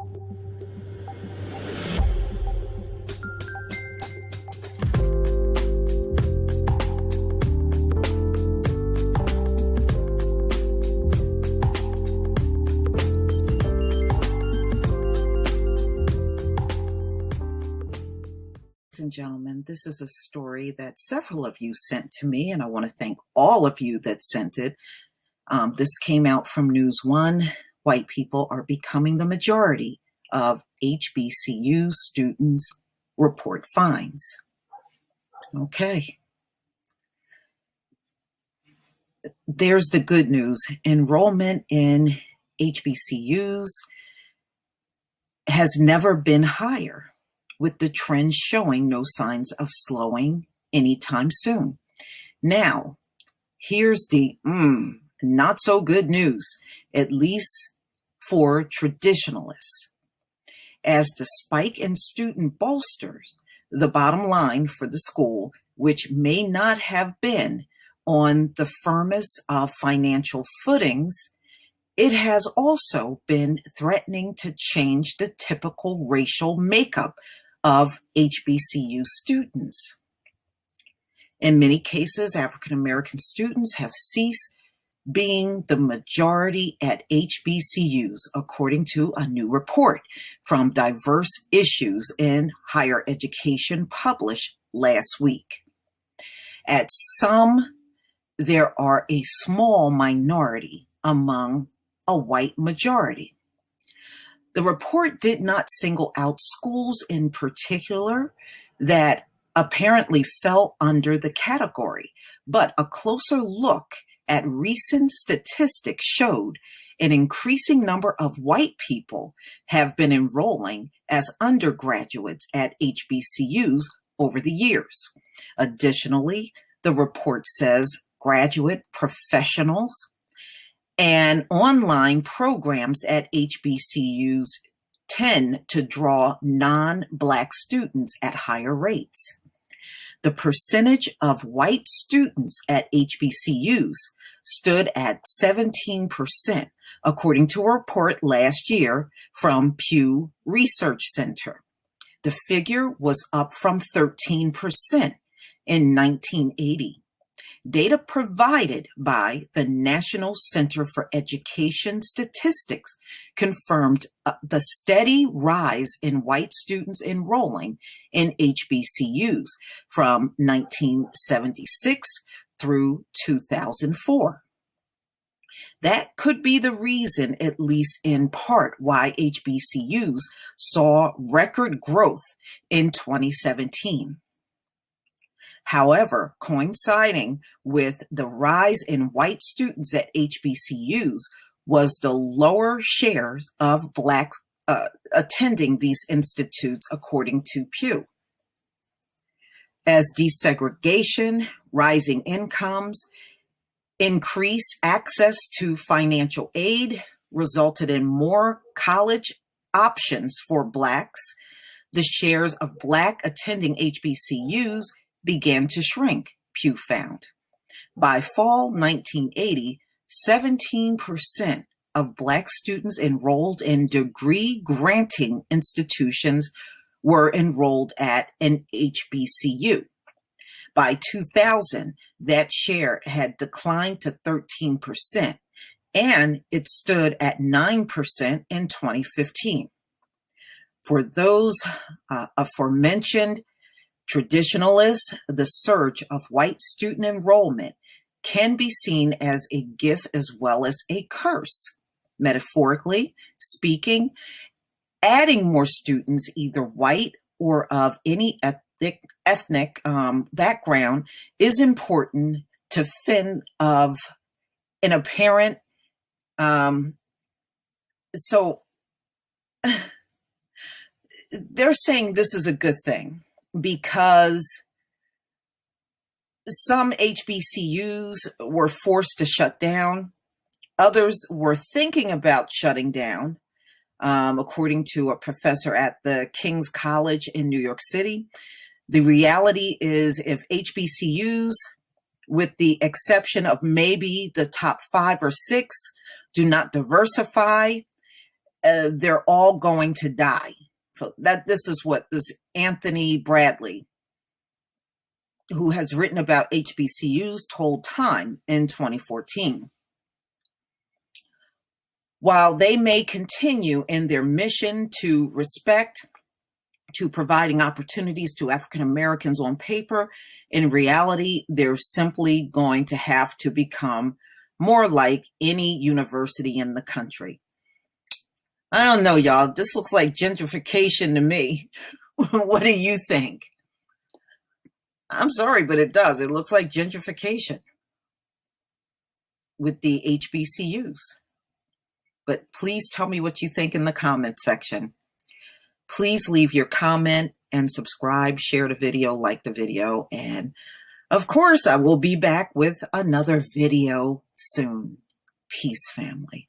And gentlemen, this is a story that several of you sent to me, and I want to thank all of you that sent it. This came out from News One. White people are becoming the majority of HBCU students, report finds. Okay. There's the good news. Enrollment in HBCUs has never been higher, with the trend showing no signs of slowing anytime soon. Now, here's the not so good news, at least for traditionalists. As the spike in student bolsters the bottom line for the school, which may not have been on the firmest of financial footings, it has also been threatening to change the typical racial makeup of HBCU students. In many cases, African American students have ceased being the majority at HBCUs, according to a new report from Diverse Issues in Higher Education published last week. At some, there are a small minority among a white majority. The report did not single out schools in particular that apparently fell under the category, but a closer look at recent statistics showed an increasing number of white people have been enrolling as undergraduates at HBCUs over the years. Additionally, the report says graduate professionals and online programs at HBCUs tend to draw non-Black students at higher rates. The percentage of white students at HBCUs stood at 17%, according to a report last year from Pew Research Center. The figure was up from 13% in 1980. Data provided by the National Center for Education Statistics confirmed the steady rise in white students enrolling in HBCUs from 1976 through 2004. That could be the reason, at least in part, why HBCUs saw record growth in 2017. However, coinciding with the rise in white students at HBCUs was the lower shares of Black attending these institutes, according to Pew. As desegregation, rising incomes, increased access to financial aid resulted in more college options for Blacks, the shares of Black attending HBCUs began to shrink, Pew found. By fall 1980, 17% of Black students enrolled in degree-granting institutions were enrolled at an HBCU. By 2000, that share had declined to 13%, and it stood at 9% in 2015. For those aforementioned traditionalists, the surge of white student enrollment can be seen as a gift as well as a curse. Metaphorically speaking, adding more students, either white or of any ethnic background, is important to fend of an apparent. So they're saying this is a good thing, because some HBCUs were forced to shut down. Others were thinking about shutting down, according to a professor at the King's College in New York City. The reality is, if HBCUs, with the exception of maybe the top 5 or 6, do not diversify, they're all going to die. So this is what this Anthony Bradley, who has written about HBCUs, told Time in 2014. While they may continue in their mission to respect, to providing opportunities to African Americans on paper, in reality, they're simply going to have to become more like any university in the country. I don't know, y'all. This looks like gentrification to me. What do you think? I'm sorry, but it does. It looks like gentrification with the HBCUs. But please tell me what you think in the comment section. Please leave your comment and subscribe, share the video, like the video. And of course, I will be back with another video soon. Peace, family.